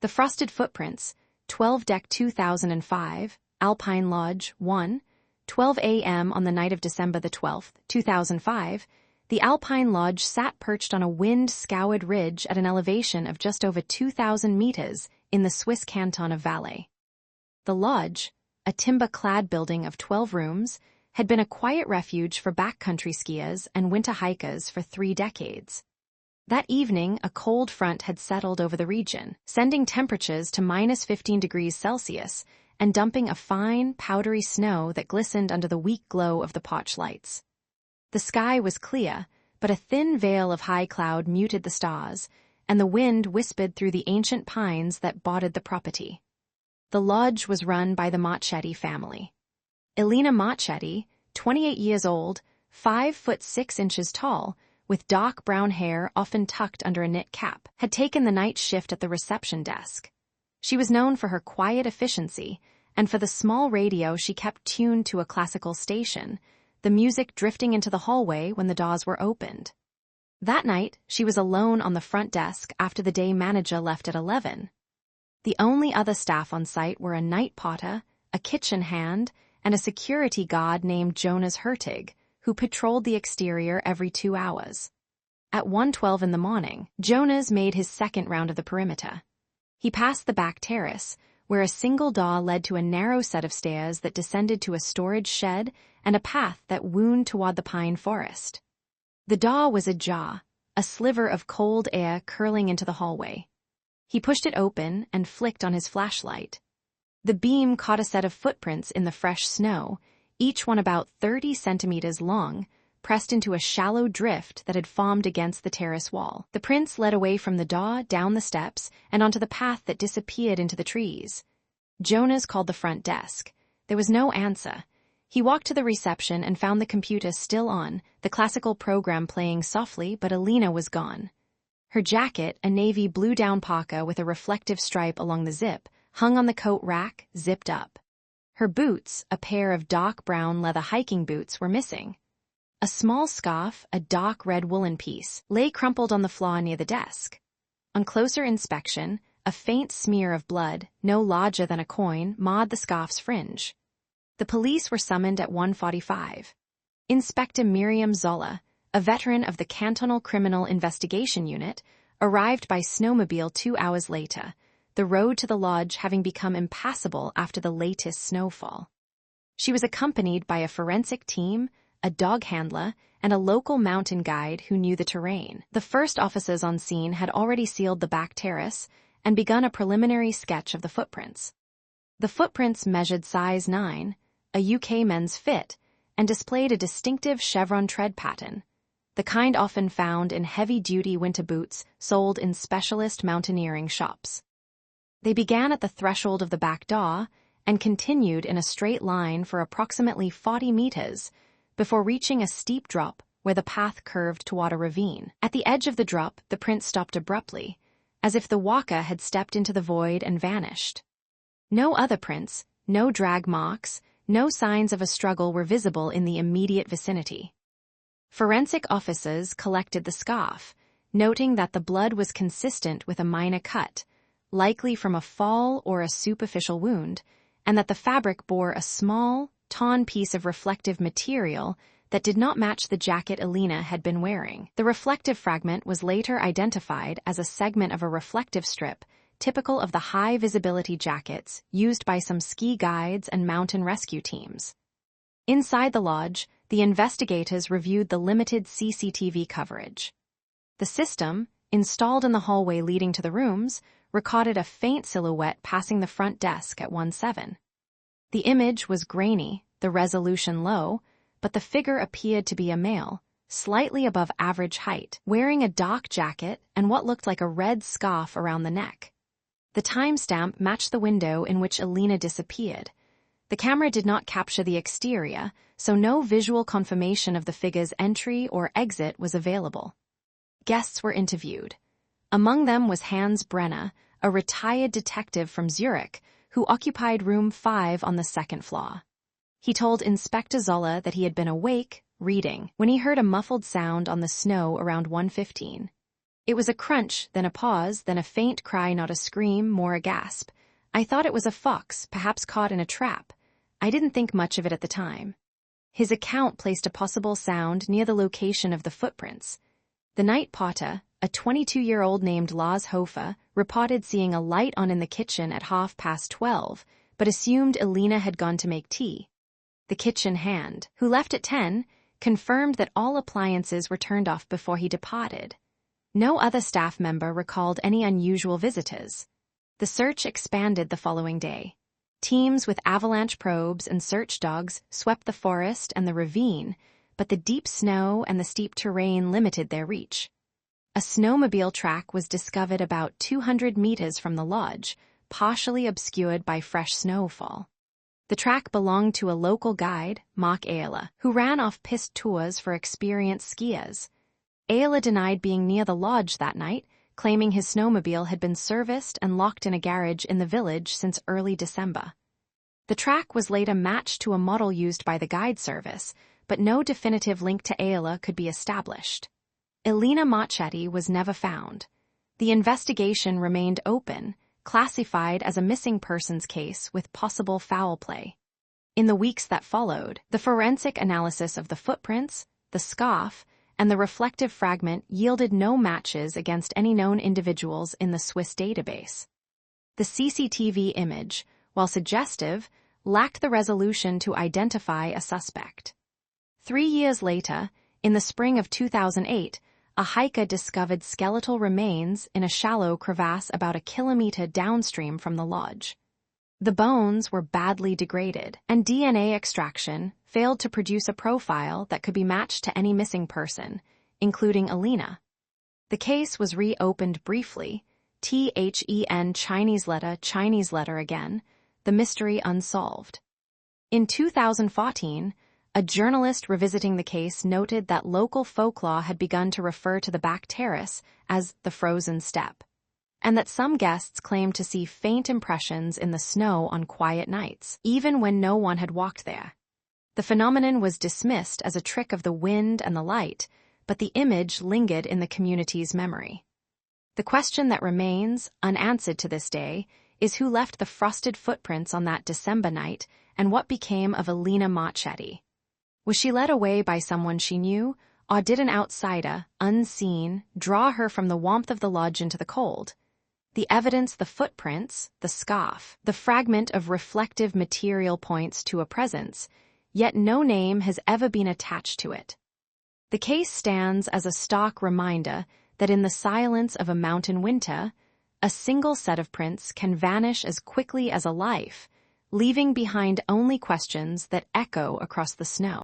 The frosted footprints, 12 Deck 2005, Alpine Lodge 1, 12 a.m. on the night of December the 12th, 2005, the Alpine Lodge sat perched on a wind-scoured ridge at an elevation of just over 2,000 meters in the Swiss canton of Valais. The lodge, a timber-clad building of 12 rooms, had been a quiet refuge for backcountry skiers and winter hikers for 3 decades. That evening, a cold front had settled over the region, sending temperatures to minus 15 degrees Celsius and dumping a fine, powdery snow that glistened under the weak glow of the porch lights. The sky was clear, but a thin veil of high cloud muted the stars, and the wind whispered through the ancient pines that bordered the property. The lodge was run by the Marchetti family. Elena Marchetti, 28 years old, 5'6" tall, with dark brown hair often tucked under a knit cap, had taken the night shift at the reception desk. She was known for her quiet efficiency and for the small radio she kept tuned to a classical station, the music drifting into the hallway when the doors were opened. That night, she was alone on the front desk after the day manager left at 11. The only other staff on site were a night porter, a kitchen hand, and a security guard named Jonas Hertig, who patrolled the exterior every 2 hours. At 1:12 in the morning, Jonas made his second round of the perimeter. He passed the back terrace, where a single door led to a narrow set of stairs that descended to a storage shed and a path that wound toward the pine forest. The door was ajar, a sliver of cold air curling into the hallway. He pushed it open and flicked on his flashlight. The beam caught a set of footprints in the fresh snow, each one about 30 centimeters long, pressed into a shallow drift that had formed against the terrace wall. The prints led away from the door, down the steps, and onto the path that disappeared into the trees. Jonas called the front desk. There was no answer. He walked to the reception and found the computer still on, the classical program playing softly, but Elena was gone. Her jacket, a navy blue down parka with a reflective stripe along the zip, hung on the coat rack, zipped up. Her boots, a pair of dark brown leather hiking boots, were missing. A small scarf, a dark red woolen piece, lay crumpled on the floor near the desk. On closer inspection, a faint smear of blood, no larger than a coin, marred the scarf's fringe. The police were summoned at 1:45. Inspector Miriam Zoller, a veteran of the Cantonal Criminal Investigation Unit, arrived by snowmobile 2 hours later, the road to the lodge having become impassable after the latest snowfall. She was accompanied by a forensic team, a dog handler, and a local mountain guide who knew the terrain. The first officers on scene had already sealed the back terrace and begun a preliminary sketch of the footprints. The footprints measured size 9, a UK men's fit, and displayed a distinctive chevron tread pattern, the kind often found in heavy-duty winter boots sold in specialist mountaineering shops. They began at the threshold of the back door and continued in a straight line for approximately 40 meters before reaching a steep drop where the path curved toward a ravine. At the edge of the drop, the print stopped abruptly, as if the walker had stepped into the void and vanished. No other prints, no drag marks, no signs of a struggle were visible in the immediate vicinity. Forensic officers collected the scarf, noting that the blood was consistent with a minor cut, likely from a fall or a superficial wound, and that the fabric bore a small, torn piece of reflective material that did not match the jacket Elena had been wearing. The reflective fragment was later identified as a segment of a reflective strip typical of the high-visibility jackets used by some ski guides and mountain rescue teams. Inside the lodge, the investigators reviewed the limited CCTV coverage. The system, installed in the hallway leading to the rooms, recorded a faint silhouette passing the front desk at 1:07. The image was grainy, the resolution low, but the figure appeared to be a male, slightly above average height, wearing a dark jacket and what looked like a red scarf around the neck. The timestamp matched the window in which Elena disappeared. The camera did not capture the exterior, so no visual confirmation of the figure's entry or exit was available. Guests were interviewed. Among them was Hans Brenner, a retired detective from Zurich, who occupied room 5 on the second floor. He told Inspector Zoller that he had been awake, reading, when he heard a muffled sound on the snow around 1:15. It was a crunch, then a pause, then a faint cry, not a scream, more a gasp. I thought it was a fox, perhaps caught in a trap. I didn't think much of it at the time. His account placed a possible sound near the location of the footprints. The night potter, a 22-year-old named Lars Hofer, reported seeing a light on in the kitchen at 12:30, but assumed Elina had gone to make tea. The kitchen hand, who left at 10, confirmed that all appliances were turned off before he departed. No other staff member recalled any unusual visitors. The search expanded the following day. Teams with avalanche probes and search dogs swept the forest and the ravine, but the deep snow and the steep terrain limited their reach. A snowmobile track was discovered about 200 meters from the lodge, partially obscured by fresh snowfall. The track belonged to a local guide, Mark Ayala, who ran off-piste tours for experienced skiers. Ayala denied being near the lodge that night, claiming his snowmobile had been serviced and locked in a garage in the village since early December. The track was later matched to a model used by the guide service, but no definitive link to Ayala could be established. Elina Marchetti was never found. The investigation remained open, classified as a missing persons case with possible foul play. In the weeks that followed, the forensic analysis of the footprints, the scarf, and the reflective fragment yielded no matches against any known individuals in the Swiss database. The CCTV image, while suggestive, lacked the resolution to identify a suspect. 3 years later, in the spring of 2008, a hiker discovered skeletal remains in a shallow crevasse about a kilometer downstream from the lodge. The bones were badly degraded, and DNA extraction failed to produce a profile that could be matched to any missing person, including Elina. The case was reopened briefly, THEN Chinese letter again, the mystery unsolved. In 2014, a journalist revisiting the case noted that local folklore had begun to refer to the back terrace as the frozen step, and that some guests claimed to see faint impressions in the snow on quiet nights, even when no one had walked there. The phenomenon was dismissed as a trick of the wind and the light, but the image lingered in the community's memory. The question that remains, unanswered to this day, is who left the frosted footprints on that December night and what became of Elina Marchetti. Was she led away by someone she knew, or did an outsider, unseen, draw her from the warmth of the lodge into the cold? The evidence, the footprints, the scarf, the fragment of reflective material points to a presence, yet no name has ever been attached to it. The case stands as a stark reminder that in the silence of a mountain winter, a single set of prints can vanish as quickly as a life, leaving behind only questions that echo across the snow.